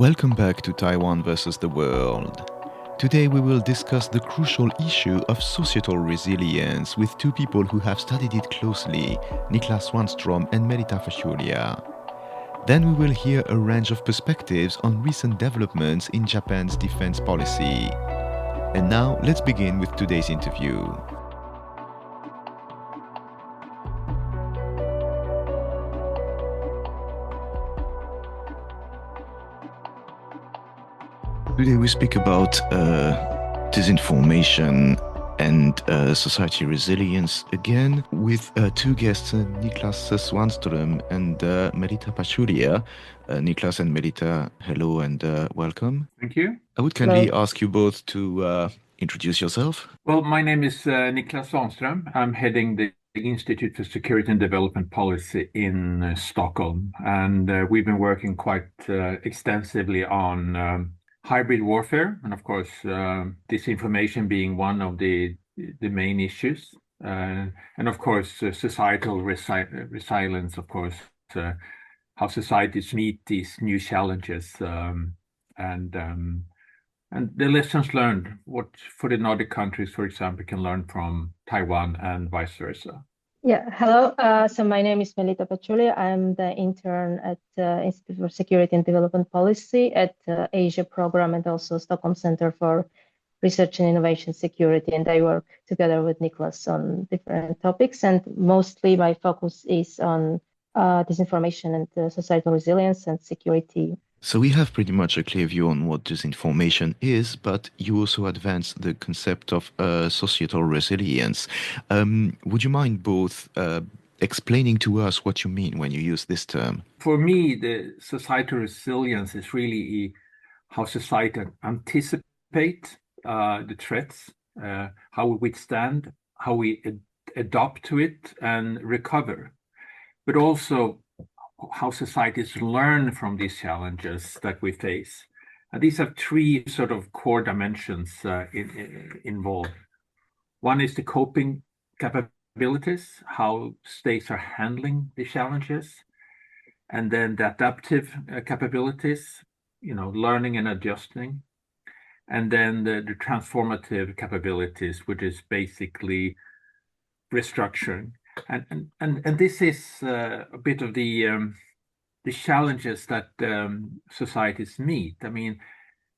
Welcome back to Taiwan versus the world. Today we will discuss the crucial issue of societal resilience with two people who have studied it closely, Niklas Swanstrom and Melita Phachulia. Then we will hear a range of perspectives on recent developments in Japan's defense policy. And now let's begin with today's interview. Today we speak about disinformation and society resilience again with two guests, Niklas Swanstrom and Melita Phachulia. Niklas and Melita, hello and welcome. Thank you. I would kindly ask you both to introduce yourself. Well, my name is Niklas Swanstrom. I'm heading the Institute for Security and Development Policy in Stockholm. And we've been working quite extensively on hybrid warfare, and of course, disinformation being one of the main issues, and of course, societal resilience. Of course, how societies meet these new challenges, and the lessons learned. What for the Nordic countries, for example, can learn from Taiwan and vice versa. Yeah, hello. So my name is Melita Phachulia. I'm the intern at the Institute for Security and Development Policy at the Asia Program and also Stockholm Center for Research and Innovation Security. And I work together with Niklas on different topics. And mostly my focus is on disinformation and societal resilience and security. So we have pretty much a clear view on what disinformation is, but you also advance the concept of societal resilience. Would you mind both explaining to us what you mean when you use this term? For me, the societal resilience is really how society anticipate the threats, how we withstand, how we adapt to it and recover, but also how societies learn from these challenges that we face. And these have three sort of core dimensions involved. One is the coping capabilities, how states are handling the challenges, and then the adaptive capabilities, learning and adjusting, and then the transformative capabilities, which is basically restructuring. And this is a bit of the challenges that societies meet. I mean,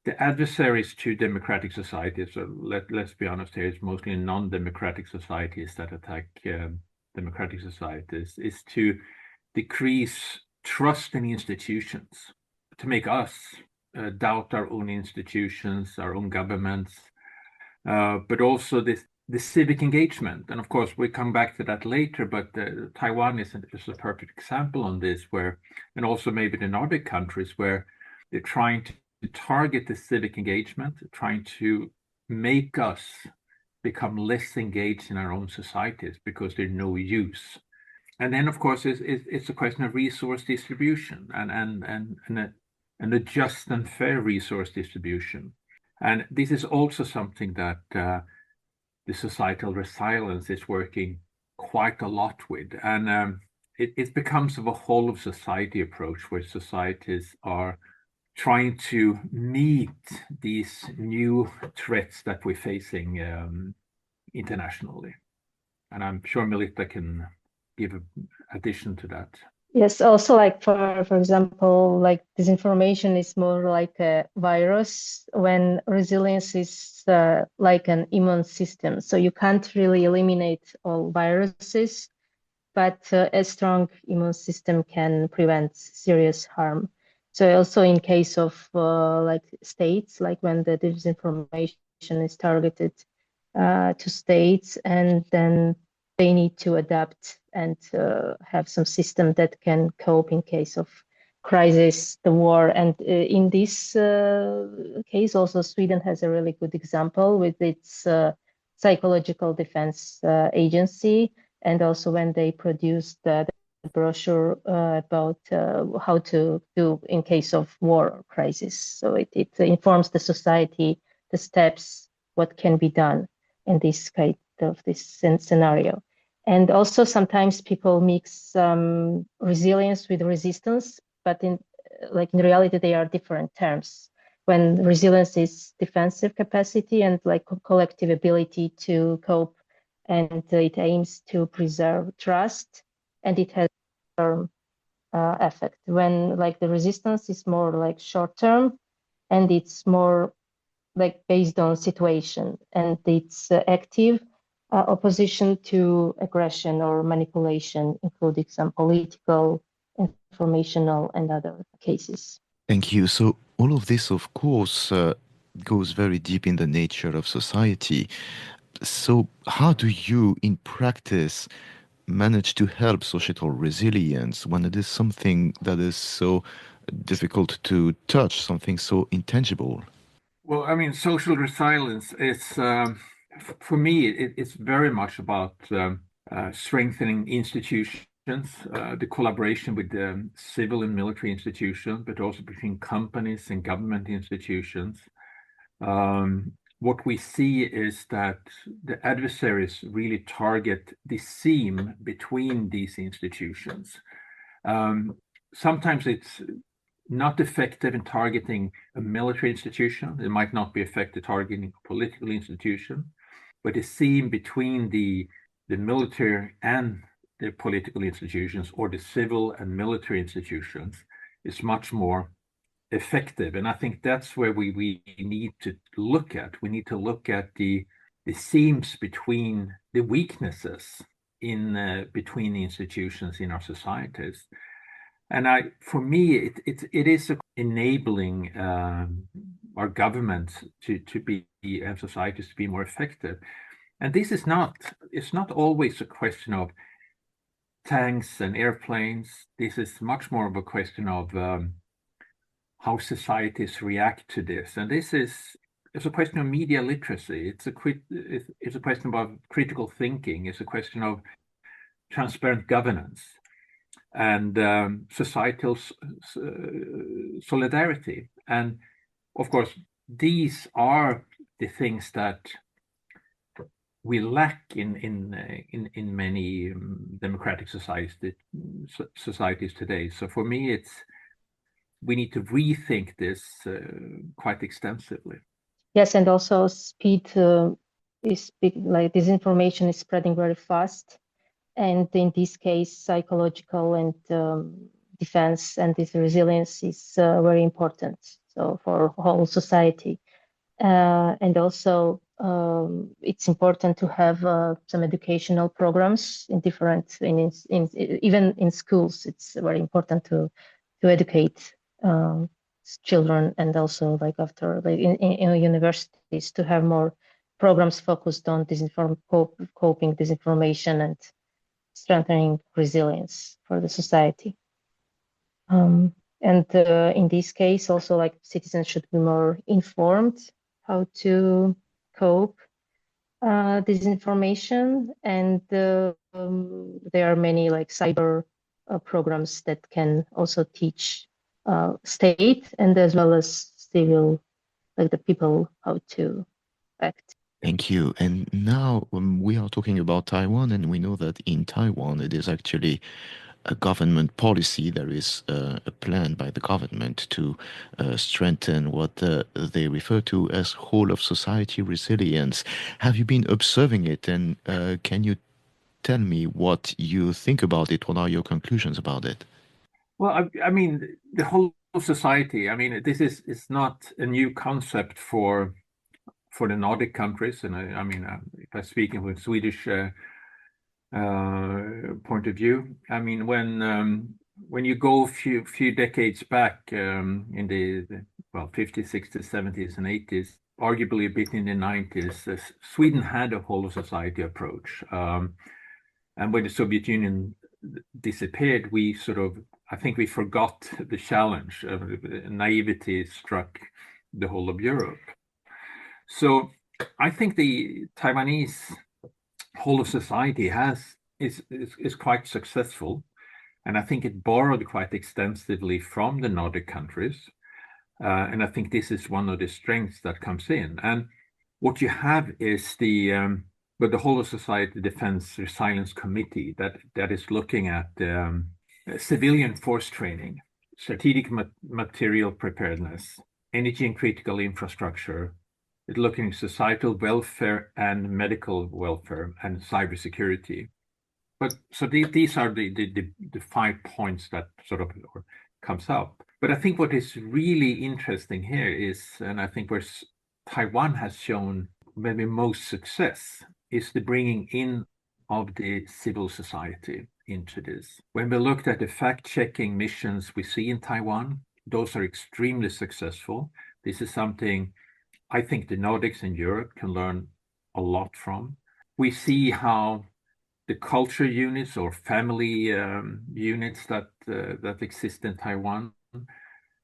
the adversaries to democratic societies, so let's be honest here, it's mostly non-democratic societies that attack democratic societies, is to decrease trust in institutions, to make us doubt our own institutions, our own governments, but also the civic engagement. And of course, we come back to that later, but Taiwan is a perfect example on this, and also maybe the Nordic countries, where they're trying to target the civic engagement, trying to make us become less engaged in our own societies because they're no use. And then, of course, it's a question of resource distribution and a just and fair resource distribution. And this is also something that the societal resilience is working quite a lot with. And it becomes of a whole of society approach, where societies are trying to meet these new threats that we're facing internationally. And I'm sure Melita can give an addition to that. Yes, also like for example, like disinformation is more like a virus, when resilience is like an immune system. So you can't really eliminate all viruses, but a strong immune system can prevent serious harm. So also in case of like states, like when the disinformation is targeted to states, and then they need to adapt and have some system that can cope in case of crisis, the war. And in this case, also Sweden has a really good example with its psychological defense agency, and also when they produced the brochure about how to do in case of war or crisis. So it informs the society the steps, what can be done in this kind of this scenario. And also sometimes people mix resilience with resistance, but like in reality, they are different terms. When resilience is defensive capacity and like collective ability to cope, and it aims to preserve trust, and it has term effect. When like the resistance is more like short term, and it's more like based on situation, and it's active opposition to aggression or manipulation, including some political, informational, and other cases. Thank you. So, all of this, of course, goes very deep in the nature of society. So, how do you, in practice, manage to help societal resilience when it is something that is so difficult to touch, something so intangible? Well, I mean, social resilience is, for me, it's very much about strengthening institutions, the collaboration with the civil and military institutions, but also between companies and government institutions. What we see is that the adversaries really target the seam between these institutions. Sometimes it's not effective in targeting a military institution. It might not be effective targeting a political institution, but the seam between the military and the political institutions, or the civil and military institutions, is much more effective. And I think that's where we need to look at. We need to look at the seams between the weaknesses in between the institutions in our societies. And for me, it is enabling our governments to be, and societies to be more effective. And this is it's not always a question of tanks and airplanes. This is much more of a question of how societies react to this. And it's a question of media literacy. It's a question about critical thinking. It's a question of transparent governance and societal solidarity. And of course, these are the things that we lack in many democratic societies today. So for me, we need to rethink this quite extensively. Yes, and also speed is big, like disinformation is spreading very fast. And in this case, psychological and defense and this resilience is very important. So for whole society, and also it's important to have some educational programs in different, even in schools. It's very important to educate children, and also like after like in universities to have more programs focused on coping disinformation and strengthening resilience for the society. And in this case, also like citizens should be more informed how to cope disinformation. And there are many like cyber programs that can also teach state and as well as civil, like the people, how to act. Thank you. And now we are talking about Taiwan, and we know that in Taiwan it is actually a government policy. There is a plan by the government to strengthen what they refer to as whole of society resilience. Have you been observing it, and can you tell me what you think about it? What are your conclusions about it? Well, I mean, the whole society, I mean, this is not a new concept for the Nordic countries. And I mean, if I'm speaking from Swedish point of view, I mean, when you go a few decades back in the 50s, 60s, 70s, and 80s, arguably a bit in the 90s, Sweden had a whole of society approach. And when the Soviet Union disappeared, I think we forgot the challenge. Naivety struck the whole of Europe. So I think the Taiwanese whole of society is quite successful, and I think it borrowed quite extensively from the Nordic countries, and I think this is one of the strengths that comes in. And what you have is the whole of society defense resilience committee that is looking at civilian force training strategic material preparedness, energy and critical infrastructure. It's looking at societal welfare and medical welfare and cybersecurity. But so these are the 5 points that sort of comes up. But I think what is really interesting here is, and I think where Taiwan has shown maybe most success, is the bringing in of the civil society into this. When we looked at the fact-checking missions we see in Taiwan, those are extremely successful. This is something I think the Nordics and Europe can learn a lot from. We see how the culture units or family units that exist in Taiwan,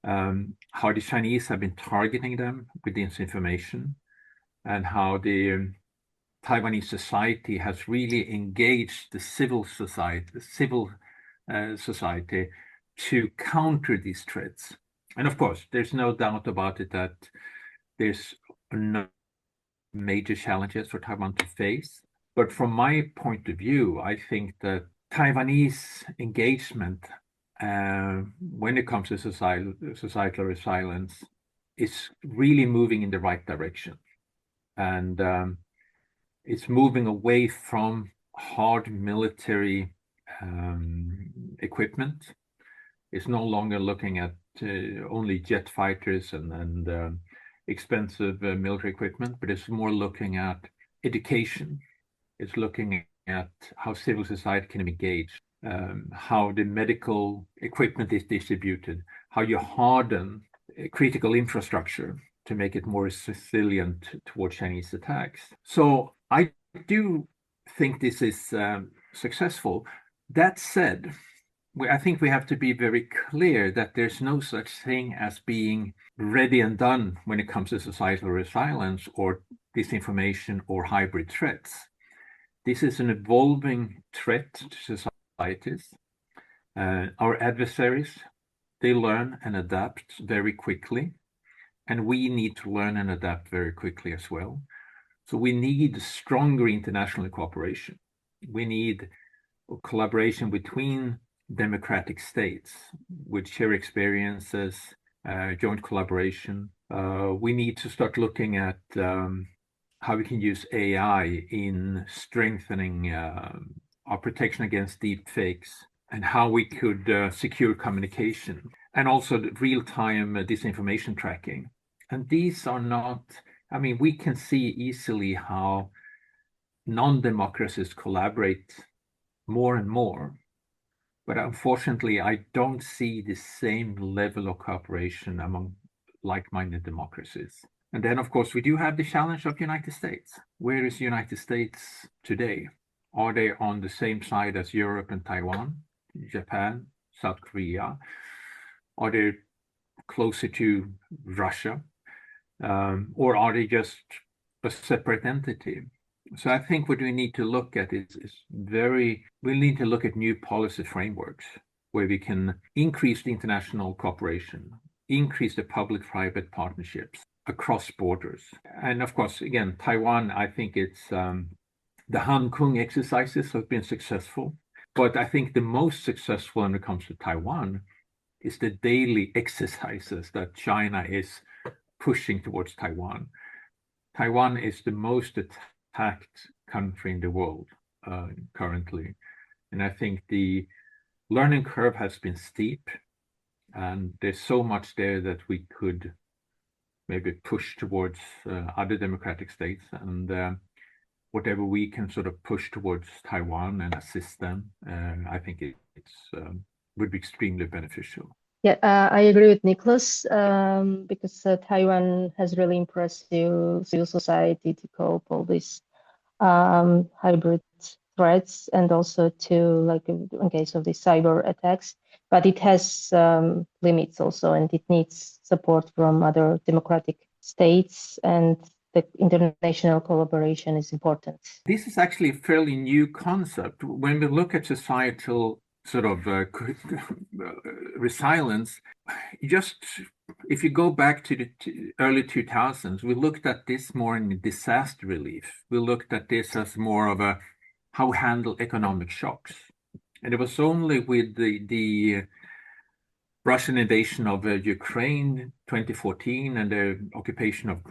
how the Chinese have been targeting them with this information, and how the Taiwanese society has really engaged the civil society to counter these threats. And of course, there's no doubt about it that there's no major challenges for Taiwan to face. But from my point of view, I think that Taiwanese engagement when it comes to societal resilience is really moving in the right direction. And it's moving away from hard military equipment. It's no longer looking at only jet fighters and expensive military equipment, but it's more looking at education. It's looking at how civil society can engage, how the medical equipment is distributed, how you harden critical infrastructure to make it more resilient toward Chinese attacks. So I do think this is successful. That said, I think we have to be very clear that there's no such thing as being ready and done when it comes to societal resilience or disinformation or hybrid threats. This is an evolving threat to societies. Our adversaries, they learn and adapt very quickly, and we need to learn and adapt very quickly as well. So we need stronger international cooperation. We need collaboration between democratic states with shared experiences, joint collaboration. We need to start looking at how we can use AI in strengthening our protection against deep fakes, and how we could secure communication, and also the real-time disinformation tracking. And these are not, I mean, we can see easily how non-democracies collaborate more and more. But unfortunately, I don't see the same level of cooperation among like-minded democracies. And then, of course, we do have the challenge of United States. Where is the United States today? Are they on the same side as Europe and Taiwan, Japan, South Korea? Are they closer to Russia? Or are they just a separate entity? So I think what we need to look at is we need to look at new policy frameworks where we can increase the international cooperation, increase the public-private partnerships across borders. And of course, again, Taiwan, I think it's the Han Kung exercises have been successful, but I think the most successful when it comes to Taiwan is the daily exercises that China is pushing towards Taiwan. Taiwan is the most attacked country in the world currently. And I think the learning curve has been steep, and there's so much there that we could maybe push towards other democratic states, and whatever we can sort of push towards Taiwan and assist them, I think it's would be extremely beneficial. Yeah, I agree with Niklas because Taiwan has really impressive civil society to cope all these hybrid threats, and also to, like, in case of the cyber attacks. But it has limits also, and it needs support from other democratic states, and the international collaboration is important. This is actually a fairly new concept. When we look at societal sort of resilience, just if you go back to the early 2000s, we looked at this more in disaster relief. We looked at this as more of a how we handle economic shocks. And it was only with the Russian invasion of Ukraine 2014 and the occupation of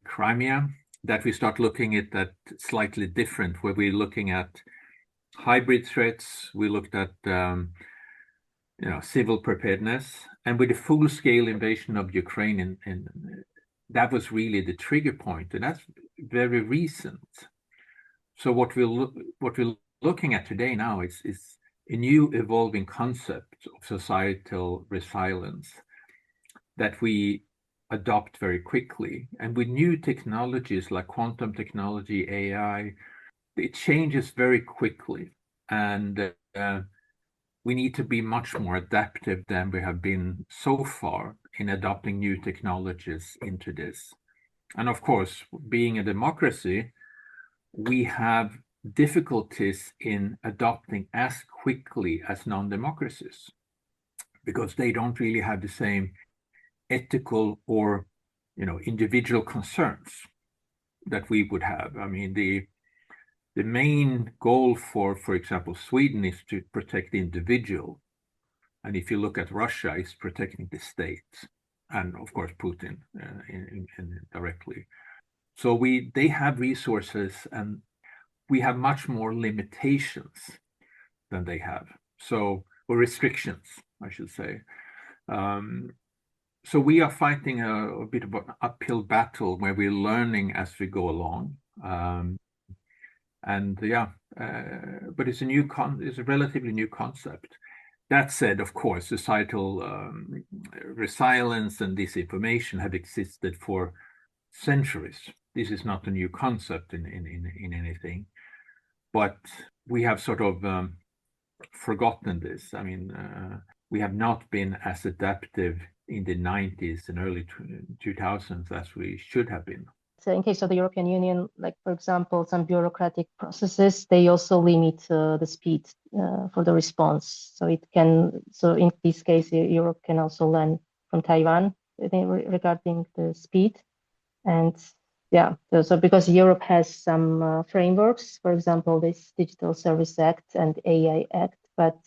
Crimea, that we start looking at that slightly different, where we're looking at hybrid threats. We looked at civil preparedness, and with the full-scale invasion of Ukraine, and that was really the trigger point, and that's very recent. So what we're looking at today now is a new evolving concept of societal resilience that we adopt very quickly. And with new technologies like quantum technology, AI, it changes very quickly. And we need to be much more adaptive than we have been so far in adopting new technologies into this. And of course, being a democracy, we have difficulties in adopting as quickly as non-democracies because they don't really have the same ethical or individual concerns that we would have. I mean, the main goal for example, Sweden is to protect the individual. And if you look at Russia, it's protecting the state. And of course, Putin directly. So they have resources and we have much more limitations than they have. So, or restrictions, I should say. So we are fighting a bit of an uphill battle where we're learning as we go along. But it's a relatively new concept. That said, of course, societal resilience and disinformation have existed for centuries. This is not a new concept in anything, but we have sort of forgotten this. I mean, we have not been as adaptive in the 90s and early 2000s as we should have been. So in case of the European Union, like for example, some bureaucratic processes, they also limit the speed for the response. So in this case, Europe can also learn from Taiwan regarding the speed. And yeah, so because Europe has some frameworks, for example, this Digital Service Act and AI Act, but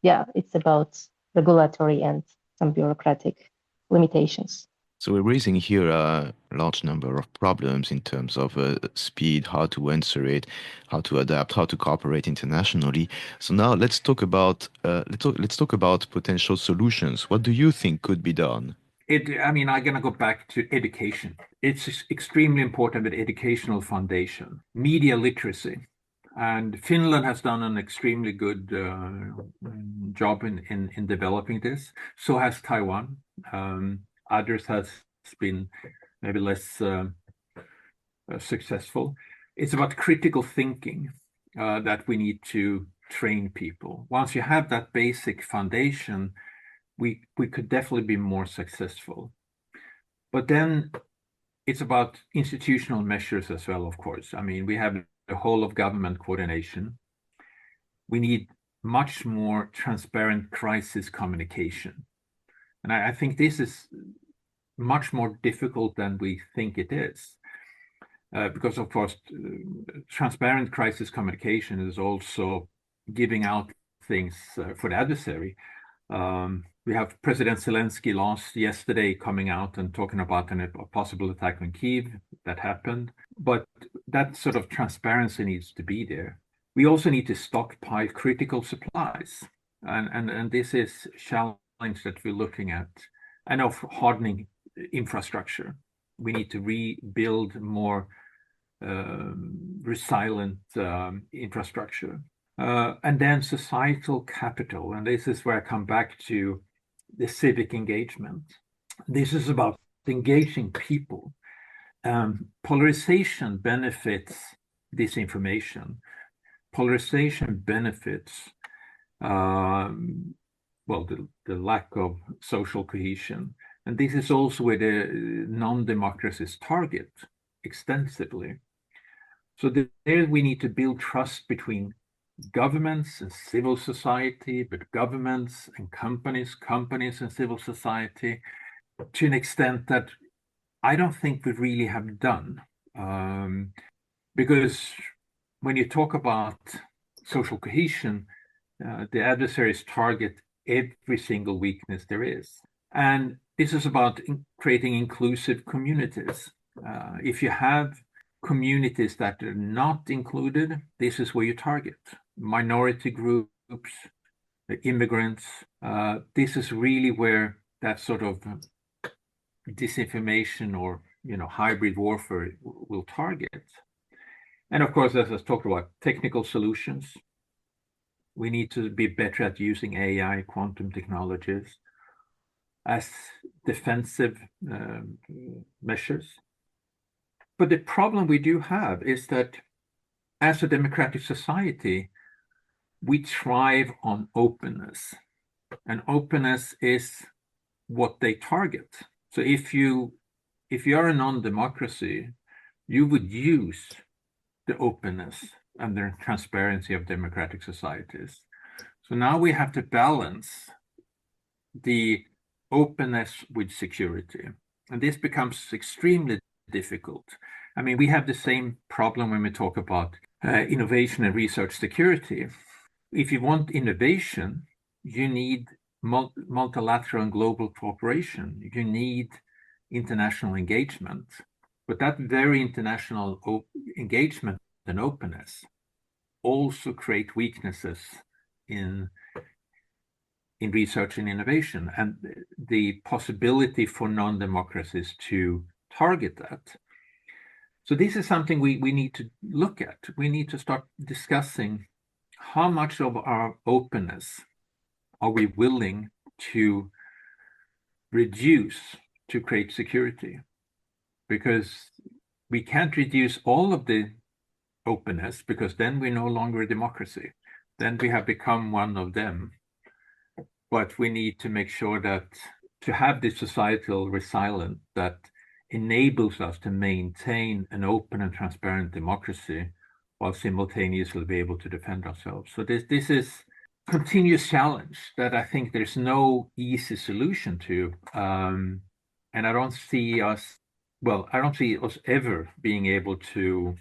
yeah, it's about regulatory and some bureaucratic limitations. So we're raising here a large number of problems in terms of speed, how to answer it, how to adapt, how to cooperate internationally. So now let's talk about potential solutions. What do you think could be done? I'm going to go back to education. It's extremely important with educational foundation, media literacy. And Finland has done an extremely good job in developing this. So has Taiwan. Others has been maybe less successful. It's about critical thinking that we need to train people. Once you have that basic foundation, we could definitely be more successful. But then it's about institutional measures as well, of course. I mean, we have the whole of government coordination. We need much more transparent crisis communication. And I think this is much more difficult than we think it is. Because, of course, transparent crisis communication is also giving out things for the adversary. We have President Zelensky yesterday coming out and talking about a possible attack on Kyiv. That happened. But that sort of transparency needs to be there. We also need to stockpile critical supplies. And this is a challenge that we're looking at. And of hardening infrastructure. We need to rebuild more resilient infrastructure. And then societal capital. And this is where I come back to the civic engagement. This is about engaging people. Polarization benefits disinformation. Polarization benefits the lack of social cohesion. And this is also where the non-democracies target extensively. So there we need to build trust between governments and civil society, but governments and companies and civil society, to an extent that I don't think we really have done. Because when you talk about social cohesion, the adversaries target every single weakness there is. And this is about creating inclusive communities. If you have communities that are not included, this is where you target. Minority groups, the immigrants, this is really where that sort of disinformation or hybrid warfare will target. And of course, as I talked about, technical solutions. We need to be better at using AI, quantum technologies as defensive measures. But the problem we do have is that as a democratic society, we thrive on openness. And openness is what they target. So if you are a non-democracy, you would use the openness and the transparency of democratic societies. So now we have to balance the openness with security. And this becomes extremely difficult. I mean, we have the same problem when we talk about innovation and research security. If you want innovation, you need multilateral and global cooperation. You need international engagement. But that very international engagement and openness also create weaknesses in research and innovation, and the possibility for non-democracies to target that. So this is something we need to look at. We need to start discussing how much of our openness are we willing to reduce to create security? Because we can't reduce all of the openness, because then we're no longer a democracy. Then we have become one of them. But we need to make sure that to have this societal resilience that enables us to maintain an open and transparent democracy while simultaneously be able to defend ourselves. So this is a continuous challenge that I think there's no easy solution to. And I don't see us ever being able to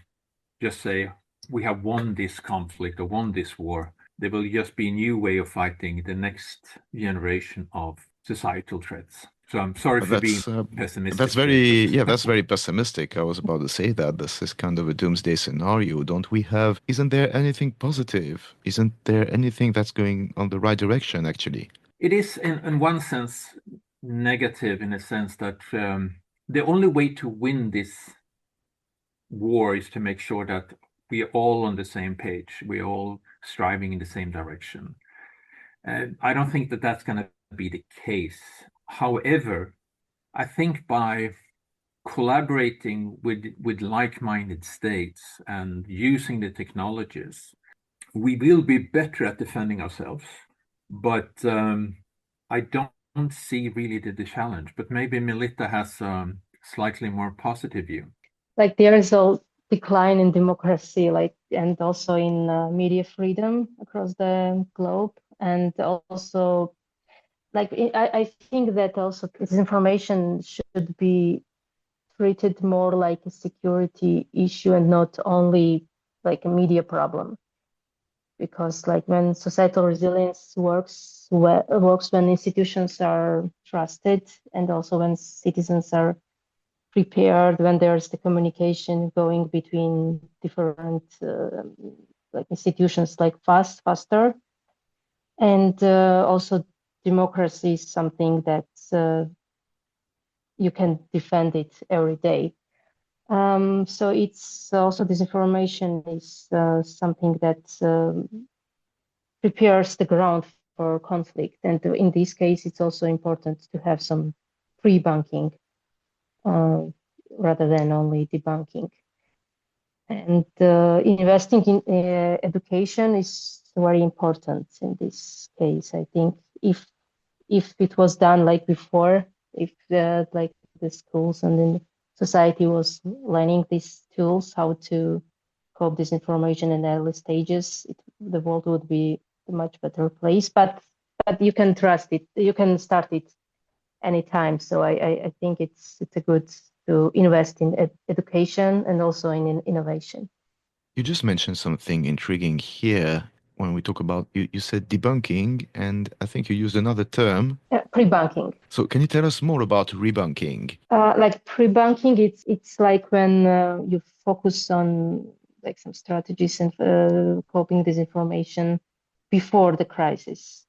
just say, we have won this conflict or won this war. There will just be a new way of fighting the next generation of societal threats. So I'm sorry for being pessimistic. That's very pessimistic. I was about to say that this is kind of a doomsday scenario. Isn't there anything positive? Isn't there anything that's going on the right direction, actually? It is in one sense negative, in a sense that the only way to win this war is to make sure that we are all on the same page. We're all striving in the same direction. And I don't think that that's going to be the case. However, I think by collaborating with like-minded states and using the technologies, we will be better at defending ourselves. But I don't see really the challenge. But maybe Melita has a slightly more positive view. Like there is a decline in democracy, and also in media freedom across the globe, and also I think that also disinformation should be treated more like a security issue and not only like a media problem. Because when societal resilience works when institutions are trusted, and also when citizens are prepared, when there's the communication going between different institutions faster, and also democracy is something that you can defend it every day. So it's also disinformation is something that prepares the ground for conflict, and in this case it's also important to have some pre-bunking rather than only debunking. And investing in education is very important in this case. I think if it was done like before, if the schools and then society was learning these tools, how to cope disinformation in early stages, the world would be a much better place. But you can trust it. You can start it anytime. So I think it's a good to invest in education and also in innovation. You just mentioned something intriguing here. when we talk about, you said debunking, and I think you used another term. Pre-bunking. So can you tell us more about rebunking? Like pre-bunking, it's like when you focus on like some strategies and coping disinformation before the crisis.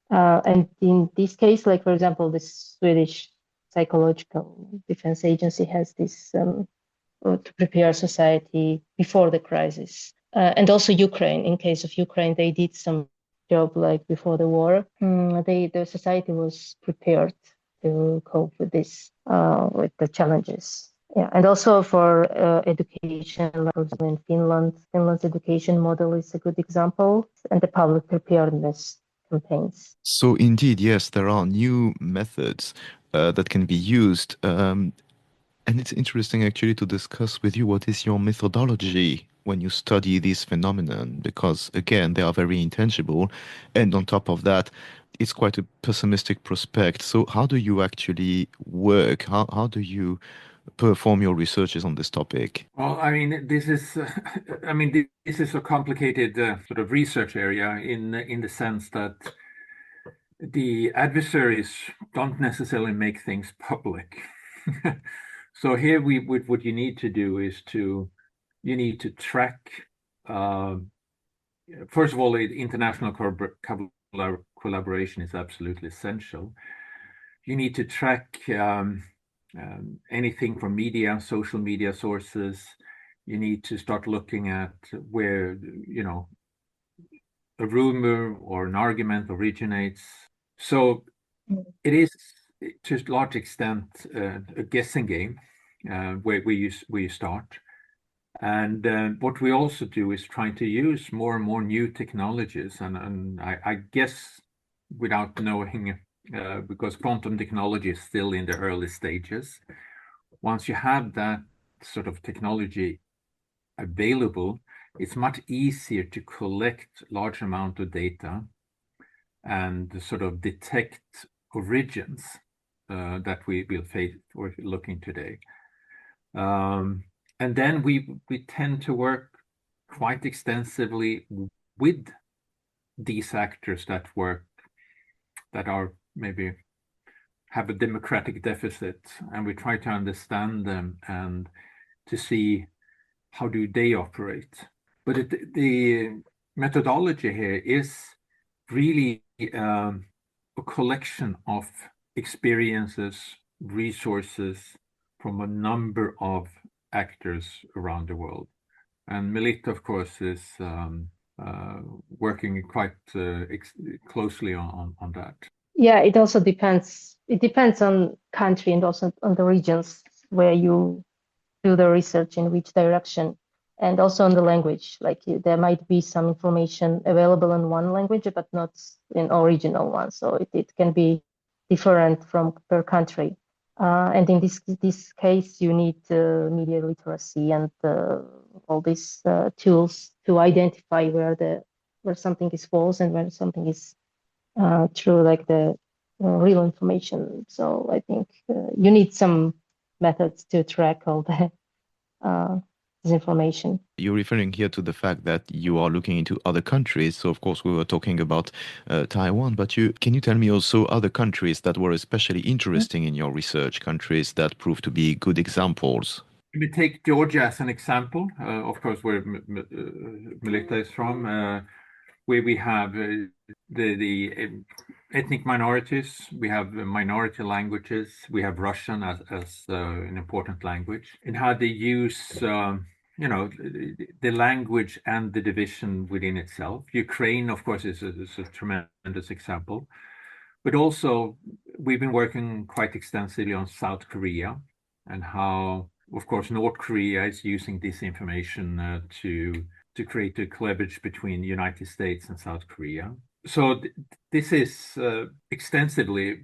And in this case, like for example, the Swedish Psychological Defense Agency has this to prepare society before the crisis. And also Ukraine, in case of Ukraine, they did some job like before the war. The society was prepared to cope with this, with the challenges. Yeah, and also for education, like for example, in Finland, Finland's education model is a good example, and the public preparedness campaigns. So indeed, yes, there are new methods that can be used. And it's interesting actually to discuss with you what is your methodology when you study this phenomenon, because again, they are very intangible. And on top of that, it's quite a pessimistic prospect. So how do you actually work? How do you perform your researches on this topic? Well, I mean, this is, I mean, this is a complicated sort of research area in the sense that the adversaries don't necessarily make things public. So here, what you need to do is you need to track. First of all, international collaboration is absolutely essential. You need to track anything from media, social media sources. You need to start looking at where, a rumor or an argument originates. So it is, to a large extent, a guessing game where you start. And what we also do is trying to use more and more new technologies. And I guess without knowing, because quantum technology is still in the early stages, once you have that sort of technology available, it's much easier to collect large amount of data and sort of detect origins that we will face or looking today. And then we tend to work quite extensively with these actors that are maybe have a democratic deficit, and we try to understand them and to see how do they operate. But the methodology here is really a collection of experiences, resources from a number of actors around the world. And Melita, of course, is working quite closely on that. Yeah, it also depends. It depends on country and also on the regions where you do the research, in which direction, and also on the language. Like there might be some information available in one language, but not in original one. So it can be different from per country. And in this case, you need media literacy and all these tools to identify where something is false and where something is true, like the real information. So I think you need some methods to track all the disinformation. You're referring here to the fact that you are looking into other countries. So, of course, we were talking about Taiwan, but can you tell me also other countries that were especially interesting in your research, countries that proved to be good examples? Let me take Georgia as an example, of course, where Melita is from, where we have the ethnic minorities, we have minority languages, we have Russian as an important language, and how they use the language and the division within itself. Ukraine, of course, is a tremendous example. But also, we've been working quite extensively on South Korea and how, of course, North Korea is using disinformation to create a cleavage between the United States and South Korea. So this is extensively,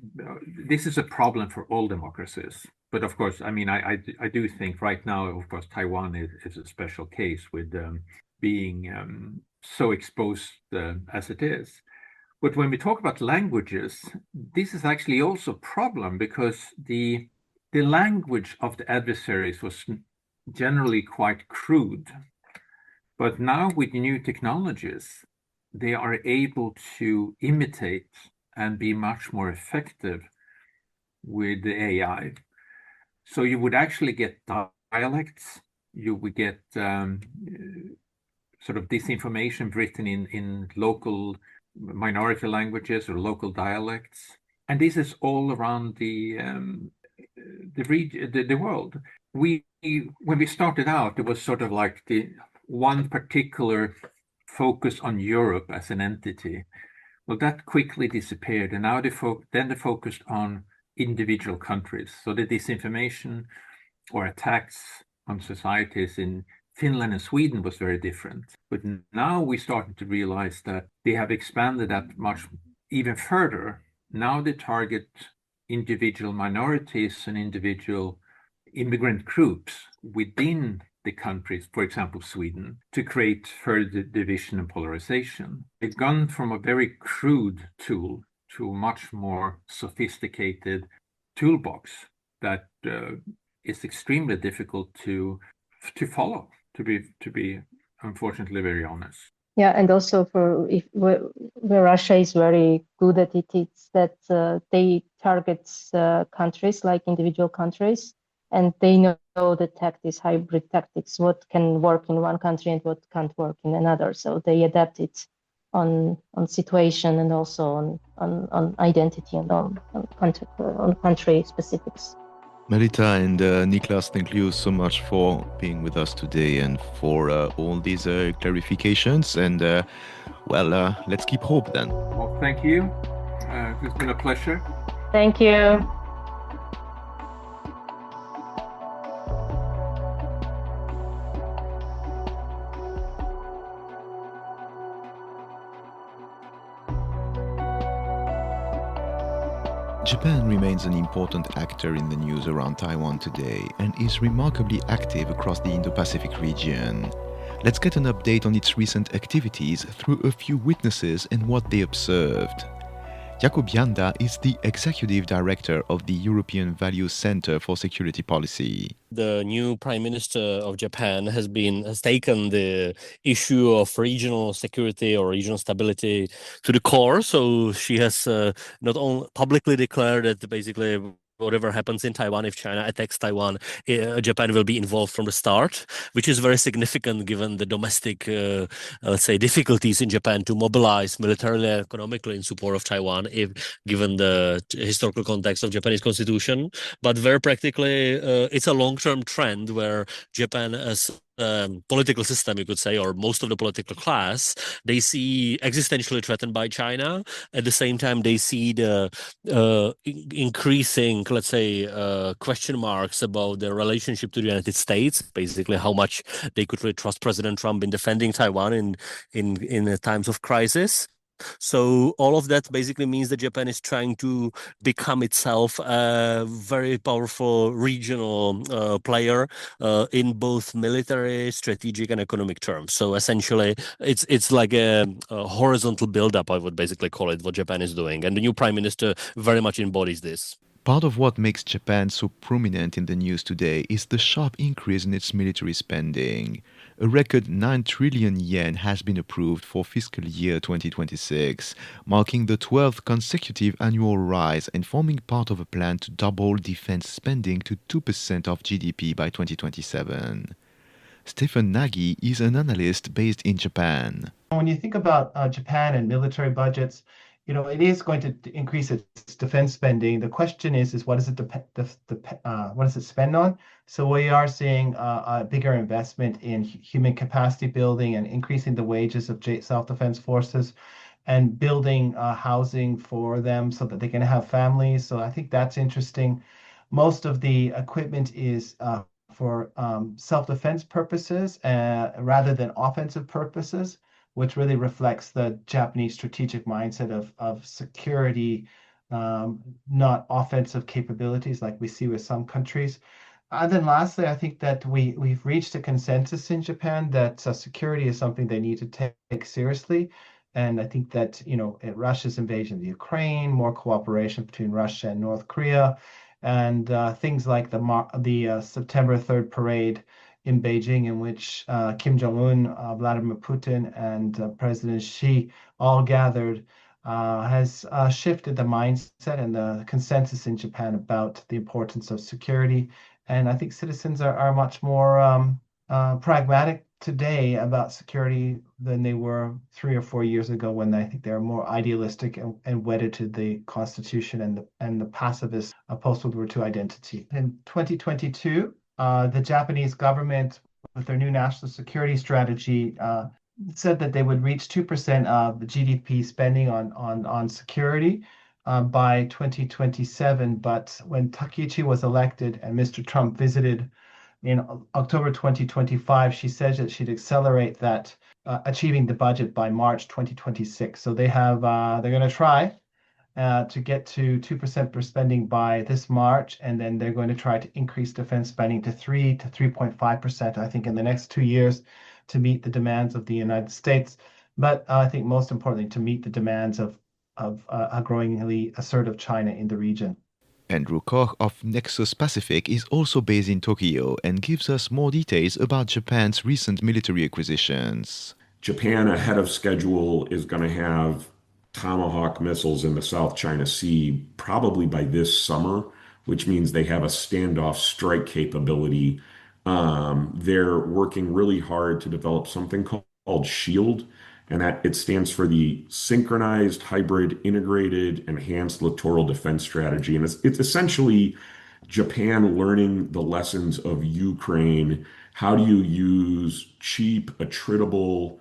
this is a problem for all democracies. But of course, I mean, I do think right now, of course, Taiwan is a special case with being so exposed as it is. But when we talk about languages, this is actually also a problem because the language of the adversaries was generally quite crude. But now with new technologies, they are able to imitate and be much more effective with the AI. So you would actually get dialects, you would get sort of disinformation written in local minority languages or local dialects. And this is all around the world. When we started out, it was sort of like the one particular focus on Europe as an entity. Well, that quickly disappeared, and now they focused on individual countries. So the disinformation or attacks on societies in Finland and Sweden was very different. But now we're starting to realize that they have expanded that much even further. Now they target individual minorities and individual immigrant groups within the countries, for example, Sweden, to create further division and polarization. They've gone from a very crude tool to a much more sophisticated toolbox that is extremely difficult to follow, to be unfortunately very honest. Yeah, and also where Russia is very good at it, it's that they target countries, like individual countries, and they know the tactics, hybrid tactics, what can work in one country and what can't work in another. So they adapt it on situation and also on identity and on country specifics. Melita and Niklas, thank you so much for being with us today and for all these clarifications. And let's keep hope then. Well, thank you. It's been a pleasure. Thank you. Japan remains an important actor in the news around Taiwan today and is remarkably active across the Indo-Pacific region. Let's get an update on its recent activities through a few witnesses and what they observed. Jakub Janda is the Executive Director of the European Values Center for Security Policy. The new Prime Minister of Japan has taken the issue of regional security or regional stability to the core. So she has not only publicly declared that basically whatever happens in Taiwan, if China attacks Taiwan, Japan will be involved from the start, which is very significant given the domestic, let's say, difficulties in Japan to mobilize militarily and economically in support of Taiwan, given the historical context of Japanese constitution. But very practically, it's a long-term trend where Japan as political system, you could say, or most of the political class, they see existentially threatened by China. At the same time, they see the increasing, let's say, question marks about their relationship to the United States, basically how much they could really trust President Trump in defending Taiwan in times of crisis. So all of that basically means that Japan is trying to become itself a very powerful regional player in both military, strategic, and economic terms. So essentially, it's like a horizontal buildup, I would basically call it, what Japan is doing. And the new prime minister very much embodies this. Part of what makes Japan so prominent in the news today is the sharp increase in its military spending. A record 9 trillion yen has been approved for fiscal year 2026, marking the 12th consecutive annual rise and forming part of a plan to double defense spending to 2% of GDP by 2027. Stefan Nagy is an analyst based in Japan. When you think about Japan and military budgets, it is going to increase its defense spending. The question is what does it spend on? So we are seeing a bigger investment in human capacity building and increasing the wages of self-defense forces and building housing for them so that they can have families. So I think that's interesting. Most of the equipment is for self-defense purposes rather than offensive purposes, which really reflects the Japanese strategic mindset of security, not offensive capabilities like we see with some countries. And then lastly, I think that we've reached a consensus in Japan that security is something they need to take seriously. And I think that, Russia's invasion of Ukraine, more cooperation between Russia and North Korea, and things like the September 3rd parade in Beijing, in which Kim Jong-un, Vladimir Putin, and President Xi all gathered, has shifted the mindset and the consensus in Japan about the importance of security. And I think citizens are much more pragmatic today about security than they were 3 or 4 years ago, when I think they're more idealistic and wedded to the Constitution and the pacifist post-World War II identity. In 2022, the Japanese government, with their new national security strategy, said that they would reach 2% of the GDP spending on security by 2027. But when Takaichi was elected and Mr. Trump visited in October 2025, she said that she'd accelerate that, achieving the budget by March 2026. So they're going to try to get to 2% per spending by this March, and then they're going to try to increase defense spending to 3 to 3.5%, I think, in the next 2 years, to meet the demands of the United States. But I think most importantly, to meet the demands of a growingly assertive China in the region. Andrew Koch of Nexus Pacific is also based in Tokyo and gives us more details about Japan's recent military acquisitions. Japan, ahead of schedule, is going to have Tomahawk missiles in the South China Sea probably by this summer, which means they have a standoff strike capability. They're working really hard to develop something called SHIELD, and that it stands for the Synchronized Hybrid Integrated Enhanced Littoral Defense Strategy. And it's essentially Japan learning the lessons of Ukraine. How do you use cheap, attritable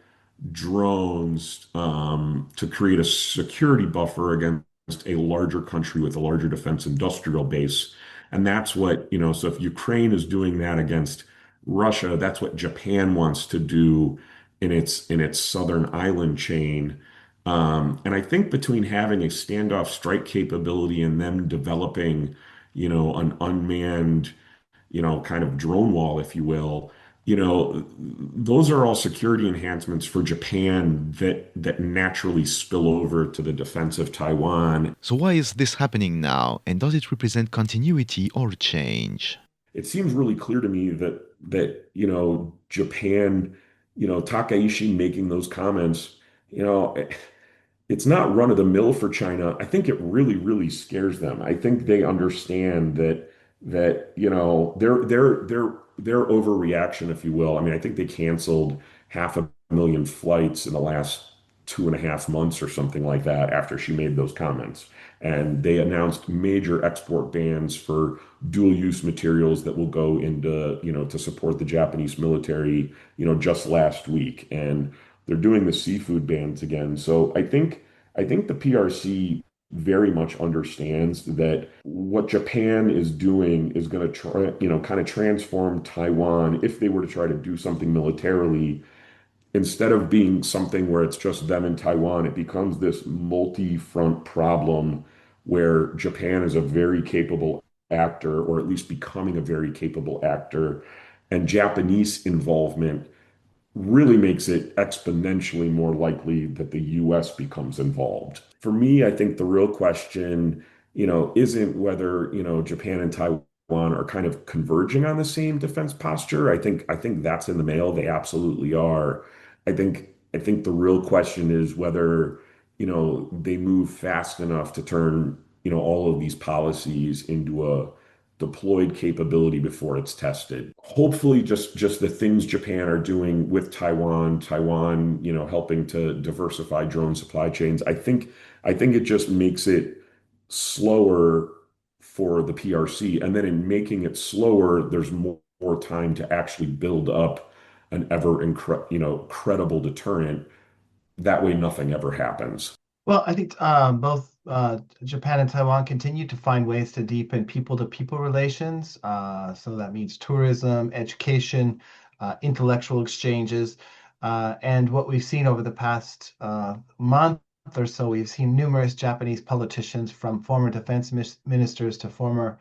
drones to create a security buffer against a larger country with a larger defense industrial base? And that's what, so if Ukraine is doing that against Russia, that's what Japan wants to do in its southern island chain. And I think between having a standoff strike capability and them developing, an unmanned, kind of drone wall, if you will, those are all security enhancements for Japan that naturally spill over to the defense of Taiwan. So why is this happening now, and does it represent continuity or change? It seems really clear to me that Japan, Takaichi making those comments, it's not run of the mill for China. I think it really, really scares them. I think they understand that their overreaction, if you will. I mean, I think they canceled 500,000 flights in the last 2.5 months or something like that after she made those comments. And they announced major export bans for dual-use materials that will go into, to support the Japanese military, just last week. And they're doing the seafood bans again. So I think the PRC very much understands that what Japan is doing is going to try, kind of transform Taiwan. If they were to try to do something militarily, instead of being something where it's just them and Taiwan, it becomes this multi-front problem where Japan is a very capable actor, or at least becoming a very capable actor, and Japanese involvement really makes it exponentially more likely that the US becomes involved. For me, I think the real question, isn't whether, Japan and Taiwan are kind of converging on the same defense posture. I think that's in the mail. They absolutely are. I think the real question is whether, they move fast enough to turn, all of these policies into a deployed capability before it's tested. Hopefully just the things Japan are doing with Taiwan, helping to diversify drone supply chains. I think it just makes it slower for the PRC. And then in making it slower, there's more time to actually build up an credible deterrent. That way nothing ever happens. Well, I think both Japan and Taiwan continue to find ways to deepen people-to-people relations. So that means tourism, education, intellectual exchanges. And what we've seen over the past month or so, we've seen numerous Japanese politicians, from former defense ministers to former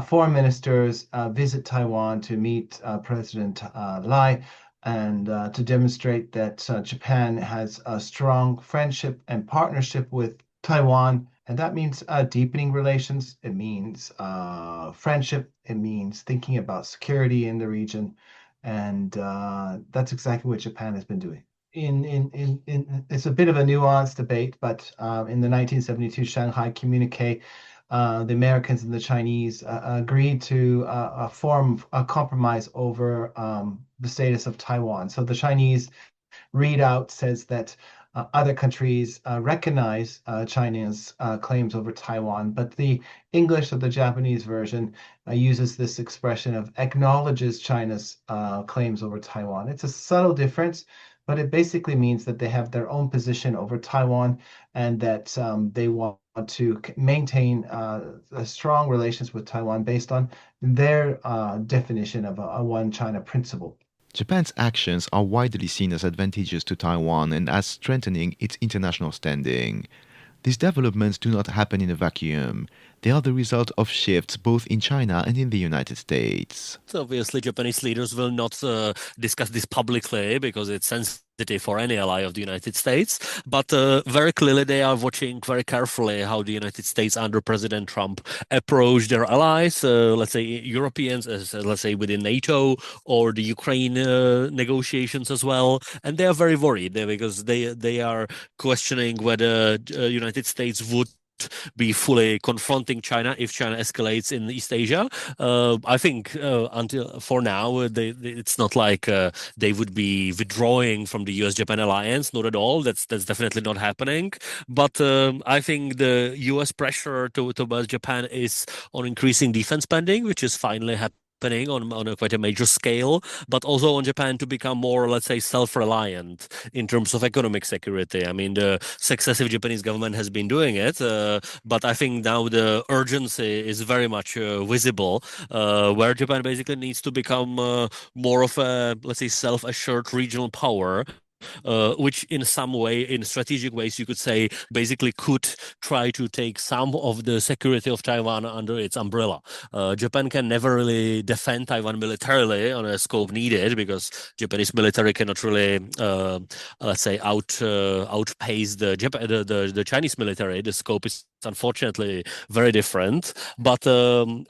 foreign ministers, visit Taiwan to meet President Lai, and to demonstrate that Japan has a strong friendship and partnership with Taiwan. And that means deepening relations. It means friendship. It means thinking about security in the region. And that's exactly what Japan has been doing. It's a bit of a nuanced debate, but in the 1972 Shanghai Communique, the Americans and the Chinese agreed to form a compromise over the status of Taiwan. So the Chinese readout says that other countries recognize China's claims over Taiwan, but the English or the Japanese version uses this expression of acknowledges China's claims over Taiwan. It's a subtle difference, but it basically means that they have their own position over Taiwan and that they want to maintain strong relations with Taiwan based on their definition of a one China principle. Japan's actions are widely seen as advantageous to Taiwan and as strengthening its international standing. These developments do not happen in a vacuum. They are the result of shifts both in China and in the United States. So obviously, Japanese leaders will not discuss this publicly because it's sensitive for any ally of the United States. But very clearly, they are watching very carefully how the United States under President Trump approach their allies, let's say Europeans, let's say within NATO or the Ukraine negotiations as well. And they are very worried because they are questioning whether United States would be fully confronting China if China escalates in East Asia. I think until for now, it's not like they would be withdrawing from the US-Japan alliance. Not at all. That's definitely not happening. But I think the US pressure towards Japan is on increasing defense spending, which is finally happening on a quite a major scale, but also on Japan to become more, let's say, self-reliant in terms of economic security. I mean, the successive Japanese government has been doing it, but I think now the urgency is very much visible, where Japan basically needs to become more of a, let's say, self-assured regional power. Which in some way, in strategic ways, you could say, basically could try to take some of the security of Taiwan under its umbrella. Japan can never really defend Taiwan militarily on a scope needed because Japanese military cannot really, let's say, outpace the Chinese military. The scope is unfortunately very different, but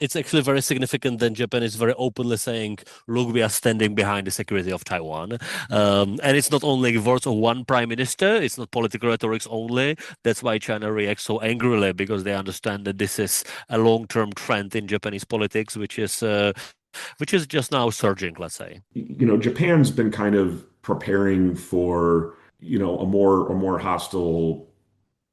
it's actually very significant that Japan is very openly saying, look, we are standing behind the security of Taiwan. And it's not only words of one prime minister, it's not political rhetorics only. That's why China reacts so angrily, because they understand that this is a long-term trend in Japanese politics, which is just now surging, let's say. Japan's been kind of preparing for, a more hostile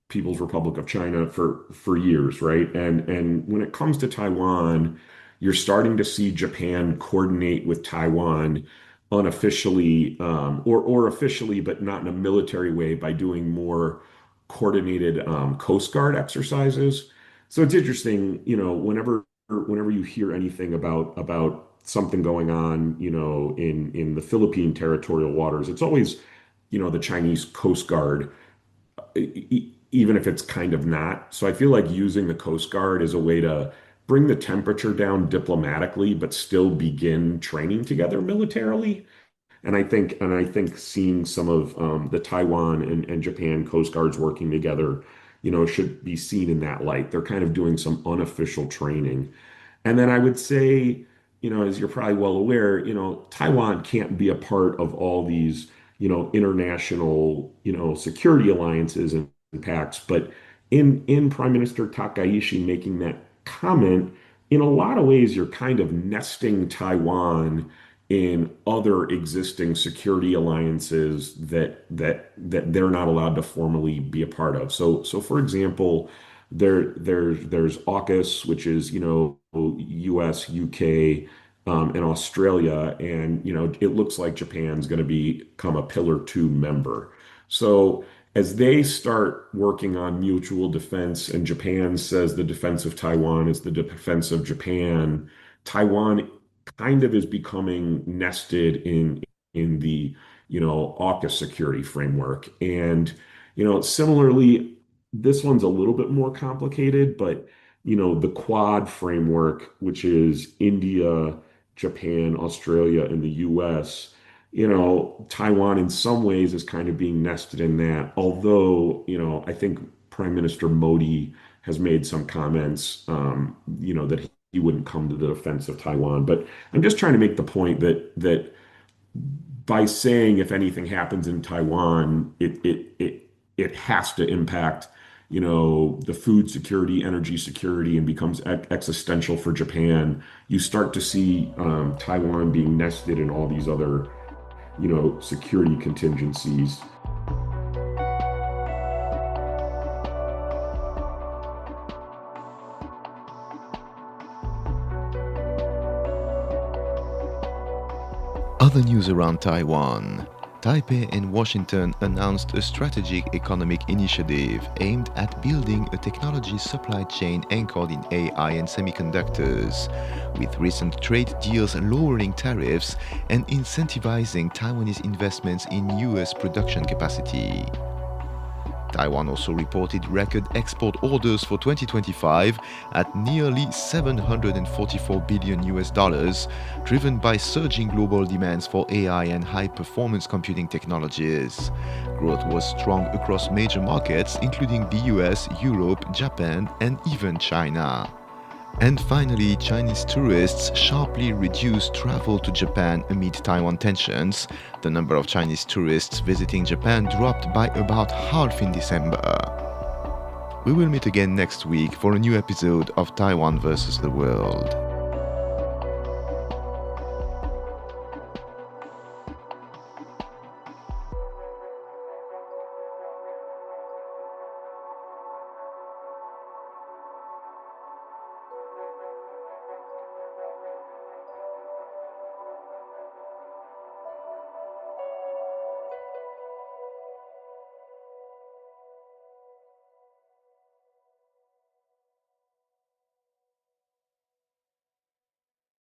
People's Republic of China for years, right? And when it comes to Taiwan, you're starting to see Japan coordinate with Taiwan unofficially, or officially, but not in a military way, by doing more coordinated Coast Guard exercises. So it's interesting, whenever you hear anything about something going on, in the Philippine territorial waters, it's always, the Chinese Coast Guard, even if it's kind of not. So I feel like using the Coast Guard is a way to bring the temperature down diplomatically, but still begin training together militarily. And I think seeing some of the Taiwan and Japan Coast Guards working together, should be seen in that light. They're kind of doing some unofficial training. And then I would say, as you're probably well aware, Taiwan can't be a part of all these, international, security alliances and pacts. But in Prime Minister Takaishi making that comment, in a lot of ways, you're kind of nesting Taiwan in other existing security alliances that they're not allowed to formally be a part of. So for example, there's AUKUS, which is US, UK, and Australia, and it looks like Japan's going to become a Pillar 2 member. So as they start working on mutual defense, and Japan says the defense of Taiwan is the defense of Japan, Taiwan kind of is becoming nested in the AUKUS security framework. And similarly, this one's a little bit more complicated, but the Quad framework, which is India, Japan, Australia, and the US, Taiwan in some ways is kind of being nested in that. Although, I think Prime Minister Modi has made some comments, that he wouldn't come to the defense of Taiwan. But I'm just trying to make the point that by saying if anything happens in Taiwan, it has to impact, the food security, energy security, and becomes existential for Japan. You start to see Taiwan being nested in all these other, security contingencies. Other news around Taiwan. Taipei and Washington announced a strategic economic initiative aimed at building a technology supply chain anchored in AI and semiconductors, with recent trade deals lowering tariffs and incentivizing Taiwanese investments in US production capacity. Taiwan also reported record export orders for 2025 at nearly 744 billion US dollars, driven by surging global demands for AI and high-performance computing technologies. Growth was strong across major markets, including the US, Europe, Japan, and even China. And finally, Chinese tourists sharply reduced travel to Japan amid Taiwan tensions. The number of Chinese tourists visiting Japan dropped by about half in December. We will meet again next week for a new episode of Taiwan versus the World.